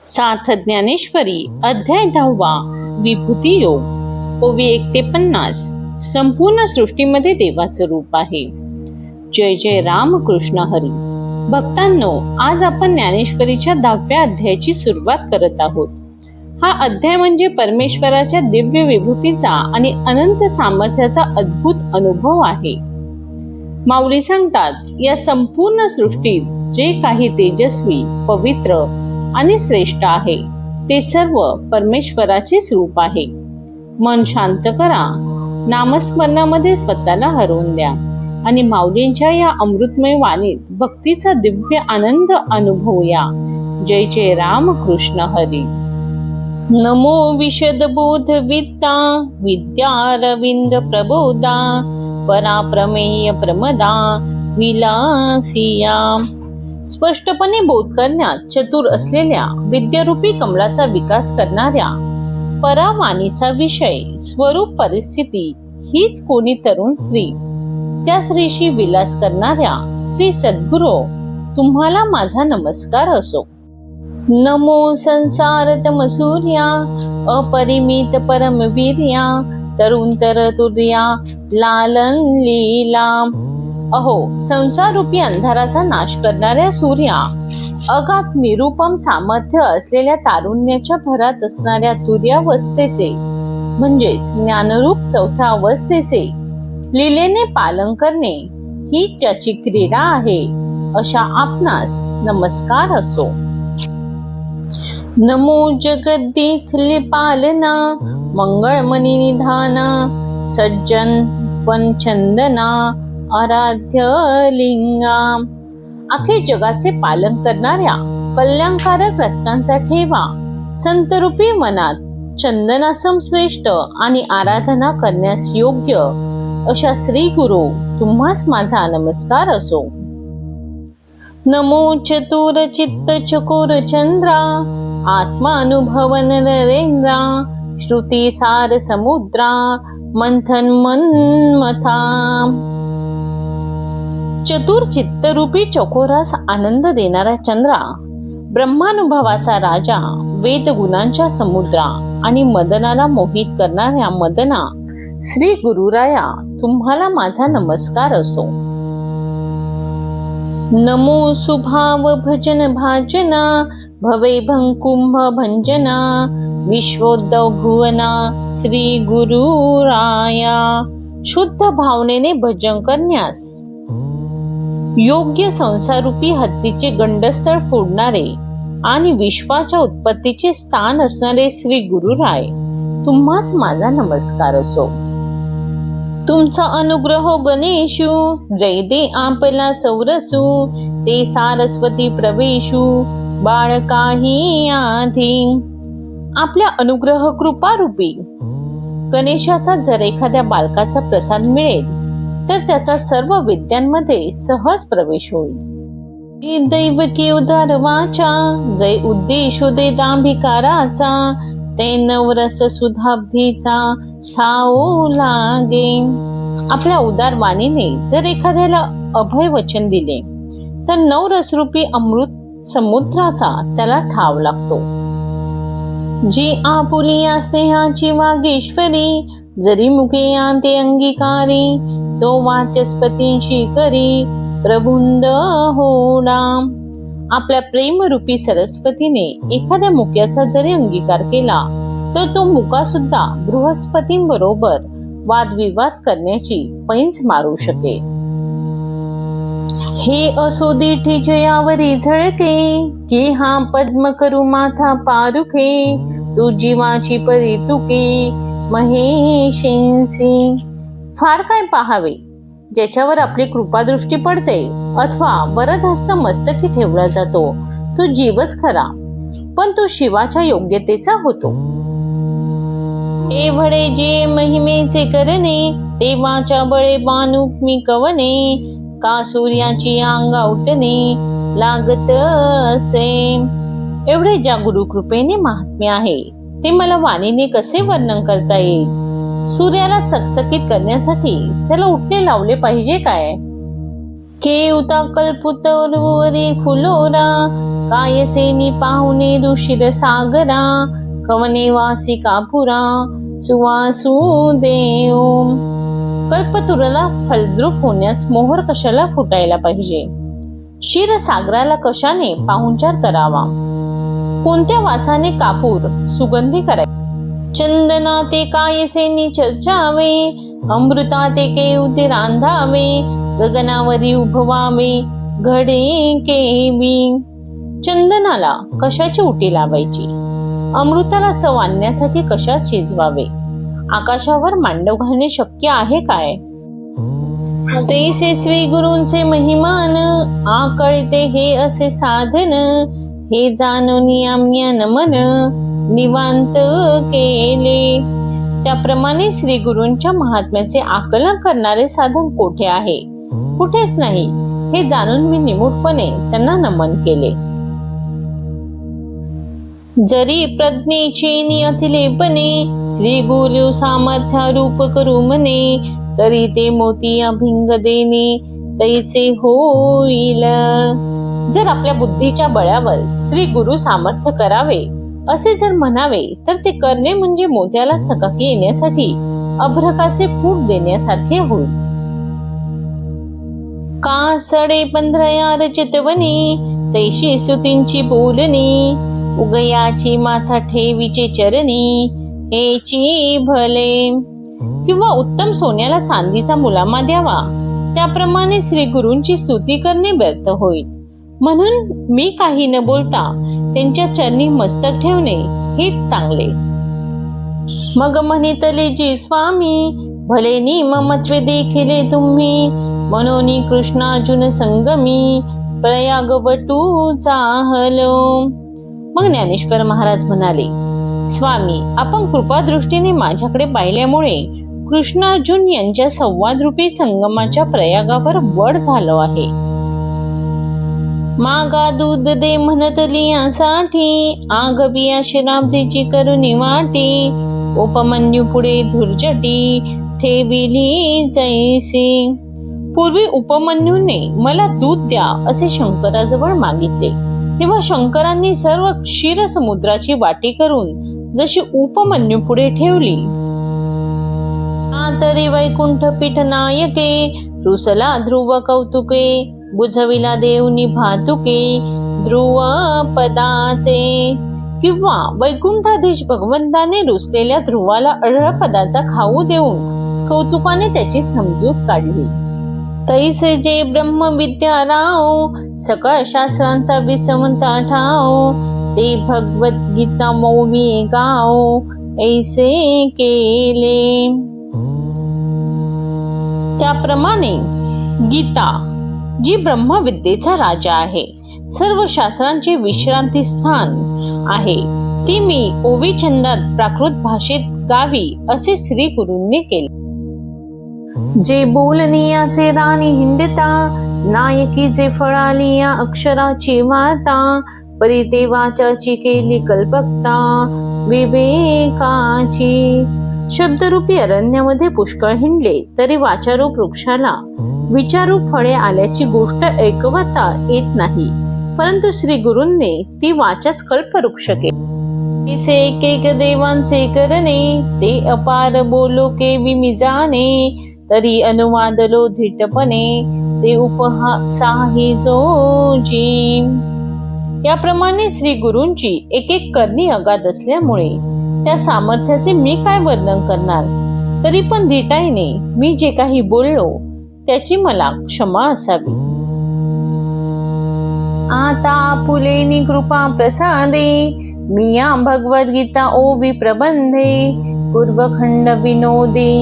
साथ ज्ञानेश्वरी अध्याय 10वा विभूती योग ओवी 1 ते 50. संपूर्ण सृष्टीमध्ये देवाचं रूप आहे. जय जय राम कृष्ण हरी. भक्तांनो, आज आपण ज्ञानेश्वरीच्या 10व्या अध्यायाची सुरुवात करत आहोत. हा अध्याय म्हणजे परमेश्वराच्या दिव्य विभूतीचा आणि अनंत सामर्थ्याचा अद्भुत अनुभव आहे. माऊली सांगतात, या संपूर्ण सृष्टीत जे काही तेजस्वी, पवित्र आणि श्रेष्ठ आहे ते सर्व परमेश्वराचेच रूप आहे. मन शांत करा, नामस्मरणामध्ये स्वतःला हरवून द्या आणि माऊलींच्या या अमृतमय वाणीत भक्तीचा दिव्य आनंद अनुभवूया. जय जय राम कृष्ण हरी. नमो विशद बोध विद्या विद्यारविंद प्रबोधा पराप्रमेय प्रमदा विलासिया. स्पष्टपणे बोध करण्यात चतुर असलेल्या विद्यारूपी कमलाचा विकास करणाऱ्या परावाणीचा विषय स्वरूप परिस्थिती हीच कोणी तरुण स्त्री. त्या स्त्रीशी विलास करणाऱ्या श्री सद्गुरो तुम्हाला माझा नमस्कार असो. नमो संसार तम सूर्या अपरिमित परमवीर्या तरुण तरतुर्या लालन लीला. अहो, संसार रूपी अंधाराचा नाश करणाऱ्या सूर्या, अगाध निरुपम सामर्थ्य असलेल्या तारुण्याच्या भरात असणाऱ्या तुर्यावस्थेचे म्हणजेच ज्ञानरूप चौथ्या अवस्थेचे लीलेने पालन करणे ही ज्याची क्रीडा आहे, अशा आपणास नमस्कार असो. नमो जगद्दीखले पालना मंगळमणी निधाना सज्जन पंचंदना आराध्य लिंगा. अखेर जगाचे पालन करणाऱ्या कल्याणकारक रत्नांचा ठेवा संतरूपी मनात चंदनासम श्रेष्ठ आणि आराधना करण्यास योग्य अशा श्री गुरु तुम्हास माझा नमस्कार असो. नमो चतुर चित्त चकोर चंद्रा आत्मानुभवन नरेंद्रा श्रुती सार समुद्रा मंथन मन्मथा. चतुर चित्तरूपी चकोरास आनंद देणारा चंद्रा, ब्रह्मानुभवाचा राजा, वेद गुणांच्या समुद्रा आणि मदनाला मोहित करणाऱ्या मदना श्री गुरुराया तुम्हाला माझा नमस्कार असो. नमो सुभाव भजन भाजना भवे भंकुंभ भंजना विश्वोद्धव भुवना श्री गुरुराया. शुद्ध भावनेने भजन करण्यास योग्य संसारूपी हत्तीचे गंडस्थळ फोडणारे आणि विश्वाच्या उत्पत्तीचे स्थान असणारे श्री गुरुराय तुम्हाच माझा नमस्कार असो. तुमचा अनुग्रह गणेशू जय दे आपला सौरसू ते सारस्वती प्रवेशू बाळकाही आधी. आपल्या अनुग्रह कृपारूपी गणेशाचा जर एखाद्या बालकाचा प्रसाद मिळेल तर त्याचा सर्व विद्यांमध्ये सहज प्रवेश होईल. दैव की उदार वाचा जय उद्देशो दे दांभिकाराचा ते नवरस सुधाब्धीचा ठाऊ लागे. आपल्या उदार वाणीने जर एखाद्याला अभय वचन दिले तर नवरसरूपी अमृत समुद्राचा त्याला ठाव लागतो. जी आपुलिया स्नेहाची वागेश्वरी जरी मुखे आणते अंगीकारी तो वाचस्पतींशी करी प्रबुंद होडा. आपल्या प्रेमरूपी सरस्वतीने एखाद्या मुक्याचा जरी अंगीकार केला तर तो मुका सुद्धा बृहस्पतींबरोबर वादविवाद करण्याची पैंच मारू शकेल. हे असो दिठी जयावरी झळके की हा पद्म करू माथा पारुखे तू जीवाची परितुके महेशेंसी. फार काय पाहावे ज्याच्यावर आपली कृपादृष्टी पडते अथवा वरदहस्त मस्तकी ठेवला जातो तो जीवच खरा, पण तो शिवाच्या योग्यतेचा होतो. एवढे जे महिमेचे करणे तेव्हाच्या बळे बाणूक मी कवने का सूर्याची अंगा उठणे लागत असे. एवढे ज्या गुरुकृपेने महात्म्य आहे ते मला वाणीने कसे वर्णन करता येईल. सूर्याला चकचकीत करण्यासाठी त्याला उठणे लावले पाहिजे काय? केवता कल्पुतवरी फुलोरा, कायसेनी पाहुणे ऋषीर सागरा, कवने वासी कापुरा, सुवासू देव. कल्पतरूला फलद्रूप होण्यास मोहर कशाला फुटायला पाहिजे? क्षीरसागराला कशाने पाहुणचार करावा? कोणत्या वासाने कापूर सुगंधी करायचा? चंदना ते कायसेनी चर्चावे, अमृता ते केवते रांधावे, गगनावरी उभवावे घडे केवी. चंदनाला कशाची उटी लावायची? अमृताला चव आणण्यासाठी कशात शिजवावे? आकाशावर मांडव घालणे शक्य आहे काय? तैसे श्री गुरूंचे महिमान, आकळते हे असे साधन, हे जाणून आम्ही नमन निवांत केले. त्याप्रमाणे श्री गुरूंच्या महात्म्याचे आकलन करणारे साधन कोठे आहे? कुठेच नाही. हे जाणून मी निमूटपणे त्यांना नमन केले. जरी प्रज्ञेचे नियतिलेपणे, श्री गुरु सामर्थ्य रूप करू मने, तरी ते मोती अभिंग देणे तैसे होईल. जर आपल्या बुद्धीच्या बळावर श्री गुरु सामर्थ्य करावे असे जर म्हणावे, तर ते करणे म्हणजे मोत्याला चकाकी येण्यासाठी अभ्रकाचे फूट देण्यासारखे होईल. का सडे पंधरयार चितवणी, तैशी स्तुतींची बोलणी, उगयाची माथा ठेवीचे चरणी, हेची भले. किंवा उत्तम सोन्याला चांदीचा मुलामा द्यावा, त्याप्रमाणे श्री गुरूंची स्तुती करणे व्यर्थ होईल. म्हणून मी काही न बोलता त्यांच्या चरणी मस्तक ठेवणे हेच चांगले. मग म्हणितले जी स्वामी, भले नि ममत्वे देखिले तुम्ही, म्हणून कृष्णार्जुन संगमी, प्रयाग वटू चाहलो. मग ज्ञानेश्वर महाराज म्हणाले, स्वामी, आपण कृपादृष्टीने माझ्याकडे पाहिल्यामुळे कृष्णार्जुन यांच्या संवादरूपी संगमाच्या प्रयागावर वड झालो आहे. मागा दूध दे म्हणतली यासाठी, आगबिया शराब्दीची करुणी वाटी, उपमन्यू पुढे धुर्जटी ठेविली जैसी. पूर्वी उपमन्यूने मला दूध द्या असे शंकराजवळ मागितले, तेव्हा शंकरांनी सर्व क्षीर समुद्राची वाटी करून जशी उपमन्यू पुढे ठेवली, तरी वैकुंठ पीठ नायके, रुसला ध्रुव कौतुके, बुझविला देवनी भातुके ध्रुव पदाचे. किंवा वैकुंठाधीश भगवंताने रुसलेल्या ध्रुवाला अढळ पदाचा खाऊ देऊन कौतुकाने त्याची समजूत काढली. तैसे जे ब्रह्मविद्या राव, सकळ शास्त्रांचा विसमता ठाव, ते भगवद्गीता मौमी गाव ऐसे केले. त्याप्रमाणे गीता जी ब्रह्मविद्येचा राजा आहे, सर्व शास्त्रांचे विश्रांती स्थान आहे, ती मी ओवी छंदात प्राकृत भाषेत गावी असे श्री गुरूंनी केले. जे बोलनियाचे राणी हिंडता, नायकी जे फळालिया अक्षराची वार्ता, परी ते वाचाची केली कल्पकता विवेकाची. शब्दरूपी अरण्यामध्ये पुष्कळ हिंडले तरी वाचारूप वृक्षाला विचारूप फळे आल्याची गोष्ट ऐकवता येत नाही, परंतु श्री गुरूंनी ती वाचाच कल्पवृक्ष केली. एक एक देवांचे करणे, ते अपार बोलो के विमी जाणे, तरी अनुवादलो धीटपणे, ते उपहासाही जोजी. याप्रमाणे श्री गुरूंची एक एक करणी अगाध असल्यामुळे त्या सामर्थ्याचे मी काय वर्णन करणार. तरी पण धीटाईने मी जे काही बोललो त्याची मला क्षमा असावी. आता पुलेनी कृपा प्रसादे, मिया भगवद्गीता ओवी प्रबंधे, पूर्वखंड विनोदे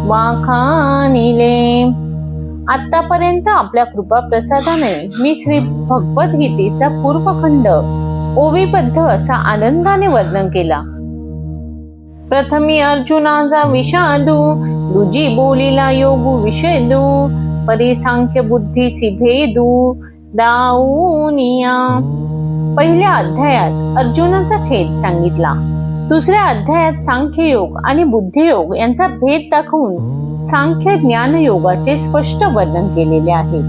वाखानिले. आतापर्यंत आपल्या कृपा प्रसादाने मी श्री भगवद्गीतेचा पूर्वखंड ओवीबद्ध असा आनंदाने वर्णन केला. प्रथमी अर्जुनाचा विषादू, दुजी बोलिला योगू विषेदू, परी सांख्य बुद्धीसी भेदू दाऊनिया. पहिल्या अध्यायात अर्जुनाचा भेद सांगितला, दुसऱ्या अध्यायात सांख्ययोग आणि बुद्धियोग यांचा भेद दाखवून सांख्य ज्ञान योगाचे स्पष्ट वर्णन केलेले आहे.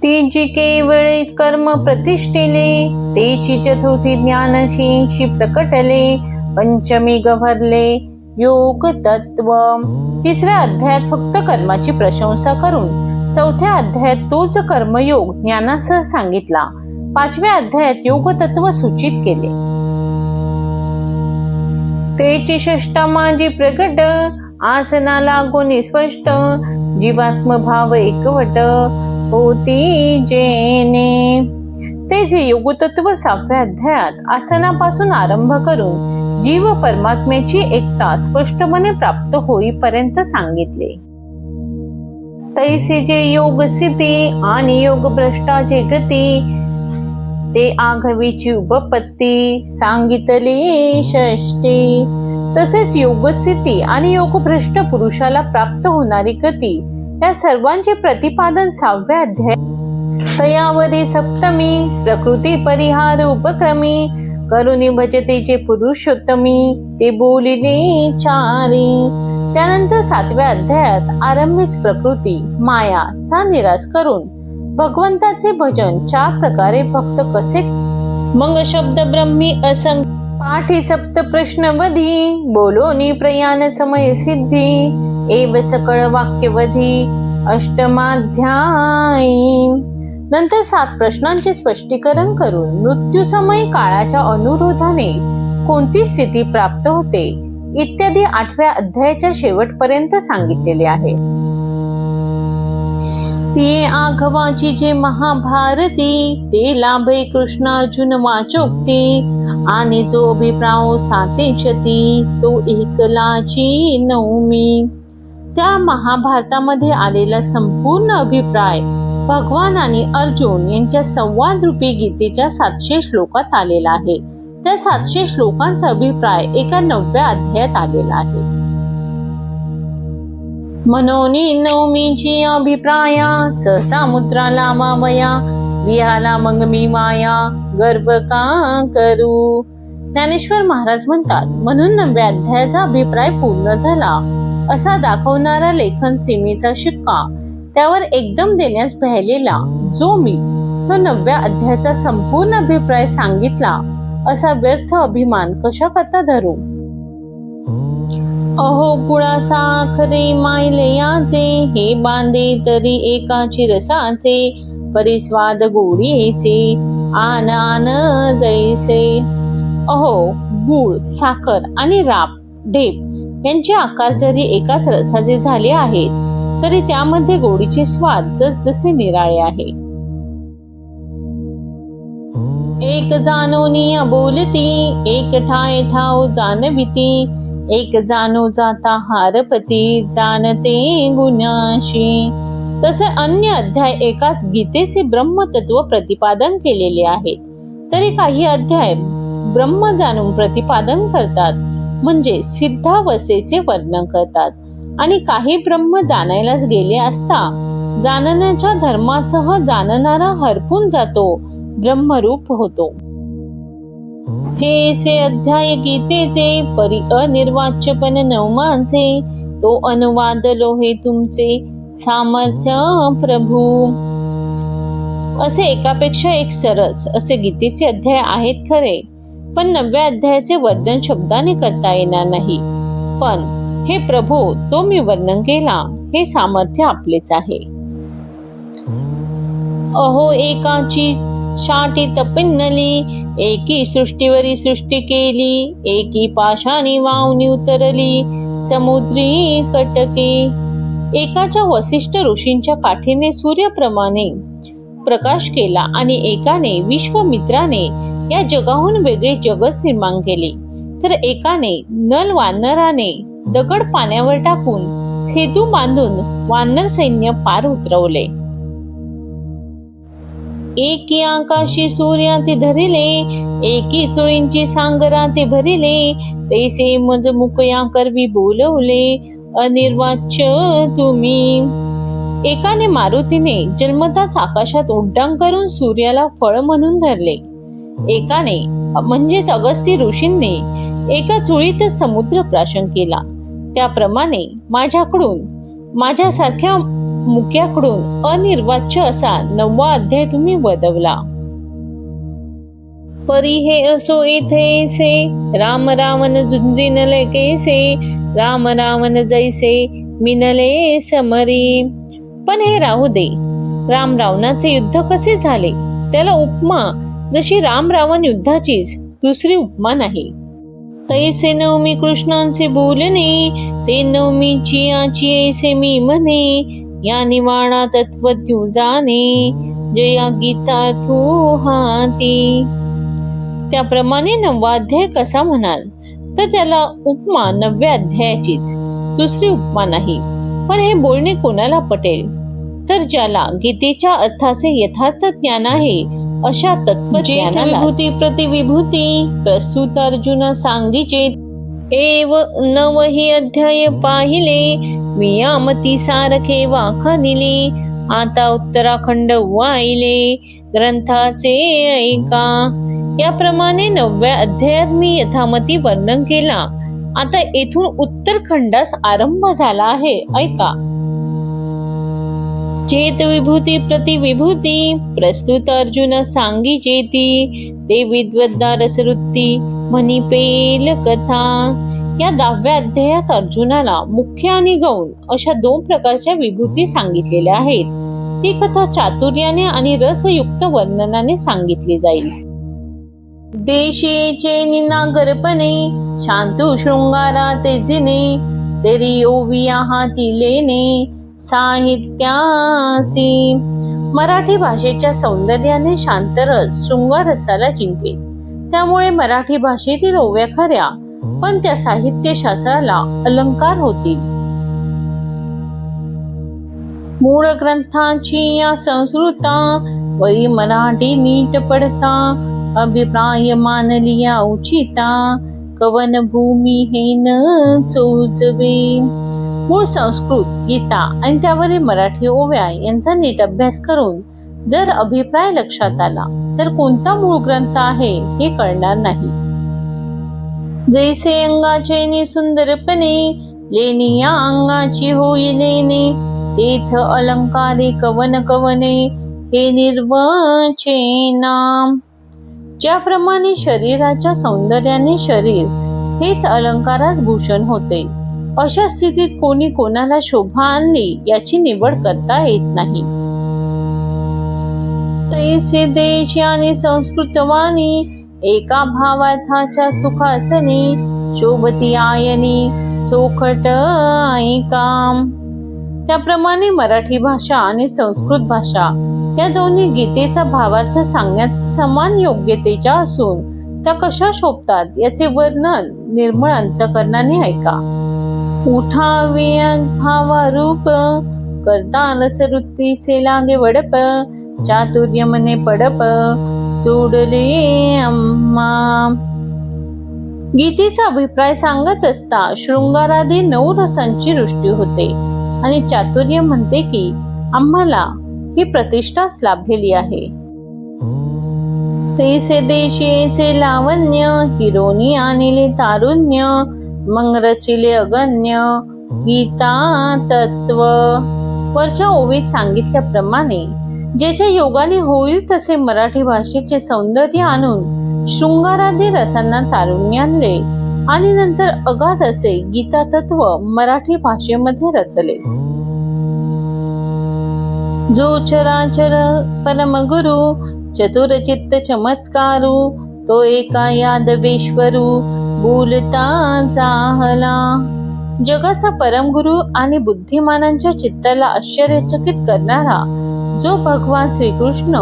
ती जी केवळ कर्म प्रतिष्ठिले, तेची चतुर्थी ज्ञानशी प्रकटले, पंचमी गभरले योग तत्व. तिसऱ्या अध्यायात फक्त कर्माची प्रशंसा करून चौथ्या अध्यायात तोच कर्मयोग ज्ञानासह सांगितला. पाचव्या अध्यायात योग तत्व सूचित केले. तेची षष्ठामाजी प्रगट, आसना लागून स्पष्ट, जीवात्मभाव एकवट होती जेने. ते जे योग तत्व 6व्या अध्यायात आसनापासून आरंभ करून जीव परमात्म्याची एकता स्पष्टपणे प्राप्त होईपर्यंत सांगितले. तैसे जे योग स्थिती आणि योग भ्रष्टाचे गती, ते आघवीची उपपत्ती सांगितली षष्टी. तसेच योगस्थिती आणि योगभ्रष्ट पुरुषाला प्राप्त होणारी गती या सर्वांचे प्रतिपादन 6व्या अध्यायात. तयावरी सप्तमी, प्रकृती परिहार उपक्रमी, करुणी भजतेचे पुरुषोत्तमी, ते बोलिले चारी. त्यानंतर 7व्या अध्यायात आरंभीच प्रकृती मायाचा निराश करून भगवंताचे भजन 4 प्रकारे भक्त कसे. मग शब्द ब्रह्मी असंग पाठी सप्त प्रश्नवधी, बोलोनी प्रयाण समय सिद्धी, एव सकळ वाक्यवधी अष्टमाध्यायी. नंतर 7 प्रश्नांचे स्पष्टीकरण करून मृत्यूसमयी काळाच्या अनुरोधाने कोणती स्थिती प्राप्त होते इत्यादी 8व्या अध्यायाच्या शेवटपर्यंत सांगितलेले आहे. ती आघवाची जे महाभारती, ते लाभे कृष्णार्जुन वाचोक्ती, आणि जो अभिप्राय सातेशती, तो एकलाची नवमी. त्या महाभारतामध्ये आलेला संपूर्ण अभिप्राय भगवान आणि अर्जुन यांच्या संवाद रूपी गीतेच्या 700 श्लोकात आलेला आहे. त्या 700 श्लोकांचा अभिप्राय एका 9व्या अध्यायात आलेला आहे. मनोनी नवमीची अभिप्राया, सहसा मुद्रा लावावया, विहाला मग मी माया, गर्भ का करू. ज्ञानेश्वर महाराज म्हणतात, म्हणून 9व्या अध्यायाचा अभिप्राय पूर्ण झाला असा दाखवणारा लेखन सीमेचा शिक्का त्यावर एकदम देण्यास भ्यालेला जो मी तो 9व्या अध्यायाचा संपूर्ण अभिप्राय सांगितला असा व्यर्थ अभिमान कशा करता धरू. अहो कुळा साखरे मायले याचे, हे बांधे तरी एकाची रसाचे, परिस्वाद गोडीचे आन आन जैसे. अहो गुळ, साखर आणि राप ढेप यांचे आकार जरी एकाच रसाचे झाले आहेत तरी त्यामध्ये गोडीचे स्वाद जसजसे निराळे आहे. एक जाणोनी बोलती, एक ठाय ठाव जाणविती, एक जाणो जाता हारपती, जाणते गुणाशी. तसे अन्य अध्याय एकाच गीतेचे ब्रह्मतत्व प्रतिपादन केलेले आहेत, तरी काही अध्याय ब्रह्म जाणून प्रतिपादन करतात, म्हणजे सिद्धावस्थेचे वर्णन करतात, आणि काही ब्रह्म जाणायलाच गेले असता जाणण्याच्या धर्मासह जाणणारा हरपून जातो, ब्रह्मरूप होतो. हे से अध्याय गीतेचे, परी अनिर्वाच्यपण नवमांचे, तो अनुवाद लोहे तुमचे सामर्थ्य प्रभू. असे एकापेक्षा एक सरस असे गीतेचे अध्याय आहेत खरे, पण 9व्या अध्यायाचे वर्णन शब्दाने करता येणार नाही. पण हे प्रभू, तो मी वर्णन केला, हे सामर्थ्य आपलेच आहे. अहो एकाची छाटी तपिन्नली, एकी सृष्टीवरी सृष्टी केली, एकी पाशानी वावनी उतरली, समुद्री कटके. एकाच्या वसिष्ठ ऋषींच्या काठीने सूर्याप्रमाणे प्रकाश केला आणि एकाने विश्वामित्राने या जगाहून वेगळे जगच निर्माण केले, तर एकाने नल वानराने दगड पाण्यावर टाकून सेतू बांधून वानर सैन्य पार उतरवले. एकी आकाशी सूर्या ते धरिले, एकी चोळींची सांगरा ते भरिले, तैसे मज मुकया करवी बोलवले, अनिर्वाच्य तुम्ही. एकाने मारुतीने जन्मताच आकाशात उड्डाण करून सूर्याला फळ म्हणून धरले, एकाने म्हणजेच अगस्ती ऋषींनी एका चुळीतच समुद्र प्राशन केला. त्याप्रमाणे माझ्याकडून माझ्यासारख्या मुक्याकडून अनिर्वाच्य असा 9वा अध्याय तुम्ही वदवला. परी हे असो येथेसे, राम रावण झुंजिनले कैसे, राम रावण जैसे मिनले समरी. पण हे राहू दे, राम रावणाचे युद्ध कसे झाले त्याला उपमा जशी राम रावण युद्धाचीच दुसरी उपमा नाही. तैसे नवमी कृष्णांचे बोलणे, ते नवमीची आची ऐसे मी म्हणे, या निवाणा तत्वज्ञ जाणे, जया गीता तू हाती. त्याप्रमाणे 9वा अध्याय कसा म्हणाल तर त्याला उपमा 9व्या अध्यायाचीच दुसरी उपमा नाही. पण हे बोलणे कोणाला पटेल तर ज्याला गीतेच्या अर्थाचे यथार्थ ज्ञान आहे अशा तत्वज्ञानाला. विभूती प्रतिविभूती प्रस्तुत अर्जुन सांगिचे, एव 9 अध्याय पाहिले, मी यामती सारखे वाखानिले, आता उत्तराखंड वाहिले ग्रंथाचे ऐका. याप्रमाणे 9व्या अध्यायात मी यथामती वर्णन केला. आता येथून उत्तरखंडास आरंभ झाला आहे, ऐका. चेत विभूती प्रतिविभूती प्रस्तुत अर्जुन सांगी चेती, ते विद्वद्दारस वृत्ती म्हणी पेल कथा. या 10व्या अध्यायात अर्जुनाला मुख्य आणि गौण अशा 2 प्रकारच्या विभूती सांगितलेल्या आहेत. ती कथा चातुर्याने आणि रसयुक्त वर्णनाने सांगितली जाईल. देशीचे निनागरपणे, शांतू शृंगारा तेजिने, तेरी ओविया हाती लेणे, साहित्यासी. मराठी भाषेच्या सौंदर्याने शांतरस शृंगारसाला जिंके. त्यामुळे मराठी भाषेतील ओव्या खऱ्या, पण त्या साहित्य शास्त्राला अलंकार होतील. मूळ ग्रंथाची या संस्कृता, वरी मराठी नीट पडता, अभिप्राय मानलिया उचिता, कवन भूमी हे न चोचवे. मूळ संस्कृत गीता आणि त्यावरील मराठी ओव्या यांचा नीट अभ्यास करून जर अभिप्राय लक्षात आला तर कोणता मूळ ग्रंथ आहे हे कळणार नाही. जैसे अंगाचे नि सुंदरपणे, लेणी या अंगाची होई लेणे, तेथ अलंकारे कवन कवने, हे निर्वचेना. ज्याप्रमाणे शरीराच्या सौंदर्याने शरीर हेच अलंकारास भूषण होते, अशा स्थितीत कोणी कोणाला शोभा आणली याची निवड करता येत नाही. तैसे देश आणि संस्कृतवाणी, एका भावार्थाच्या सुखासनी, शोभती आयनी चोखट ऐका. त्याप्रमाणे मराठी भाषा आणि संस्कृत भाषा या दोन्ही गीतेचा भावार्थ सांगण्यात समान योग्यतेच्या असून त्या कशा शोभतात याचे वर्णन निर्मळ अंतकरणाने ऐका. उठावे भावारूप, करता रसवृत्तीचे लागे वडप, चातुर्य मने पडप, जोडले आम्हा. गीतेचा अभिप्राय सांगत असता शृंगारादी 9 रसांची वृष्टी होते आणि चातुर्य म्हणते की आम्हाला ही प्रतिष्ठाच लाभलेली आहे. तैसे देशीचे लावण्य, हिरोनी आणले तारुण्य, मग रचिले अगण्य गीता तत्व. वरच्या ओवीत सांगितल्याप्रमाणे ज्याच्या योगाने होईल तसे मराठी भाषेचे सौंदर्य आणून शृंगारादी रसांना तारुण्य आणले आणि नंतर अगाध असे गीता तत्व मराठी भाषेमध्ये रचले. जो चराचर परमगुरु, चतुरचित्त चमत्कारू, तो एका यादवेश्वरू, बोलता जाहला. जगाचा परमगुरु आणि बुद्धिमानांच्या चित्ताला आश्चर्यचकित करणारा जो भगवान श्रीकृष्ण,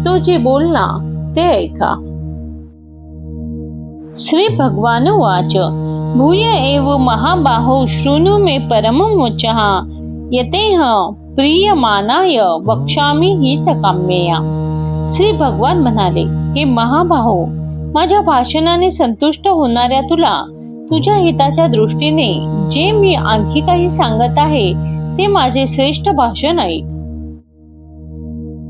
तो जे बोलला ते ऐका. श्री भगवान वाच, भूय एव महाबाहो शृणु मे परमं वचः, यतेह प्रियमानाय वक्ष्यामि हितकाम्यया. श्री भगवान म्हणाले, हे महाबाहो, माझ्या भाषणाने संतुष्ट होणाऱ्या तुला तुझ्या हिताच्या दृष्टीने जे मी आणखी काही सांगत आहे ते माझे श्रेष्ठ भाषण ऐक.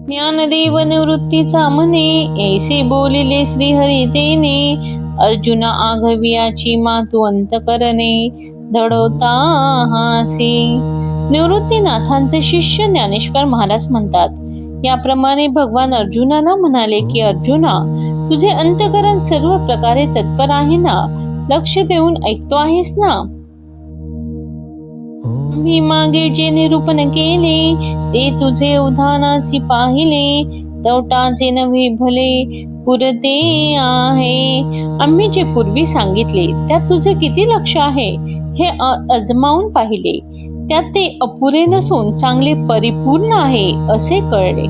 ज्ञानदेव निवृत्तीचा म्हणे, ऐसे बोलिले श्रीहरी तेने, अर्जुन आघवियाची मातु अंतकरणे, दडवता हासी. निवृत्तीनाथांचे शिष्य ज्ञानेश्वर महाराज म्हणतात, याप्रमाणे भगवान अर्जुनाला म्हणाले की अर्जुना, तुझे अंतःकरण सर्व प्रकारे तत्पर आहे ना? लक्ष देऊन ऐकतो आहेस ना? मी मागे जे निरूपण केले ते तुझे उदाहरणाची पाहिले, तवटाचे नव्हे भले पुरते आहे. आम्ही जे पूर्वी सांगितले त्यात तुझे किती लक्ष आहे हे अजमावून पाहिले, त्यात ते अपुरे नसून चांगले परिपूर्ण आहे असे कळले.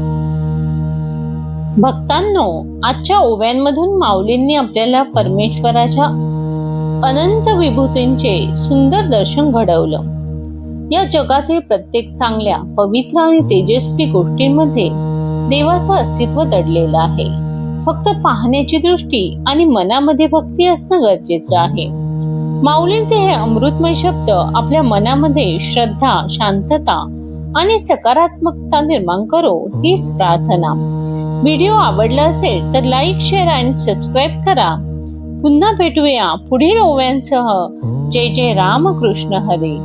भक्तांनो, आजच्या ओव्यांमधून माऊलींनी आपल्याला परमेश्वराच्या अनंत विभूतींचे सुंदर दर्शन घडवलं. या जगातील प्रत्येक चांगल्या, पवित्र आणि तेजस्वी गोष्टींमध्ये देवाचं अस्तित्व दडलेलं आहे. फक्त पाहण्याची दृष्टी आणि मनामध्ये भक्ती असणं गरजेचं आहे. माऊलींचे हे अमृतमय शब्द आपल्या मनामध्ये श्रद्धा, शांतता आणि सकारात्मकता निर्माण करो, हीच प्रार्थना. व्हिडिओ आवडला असेल तर लाईक, शेअर आणि सबस्क्राईब करा. पुन्हा भेटूया पुढील ओव्यांसह. जय जय रामकृष्ण हरी.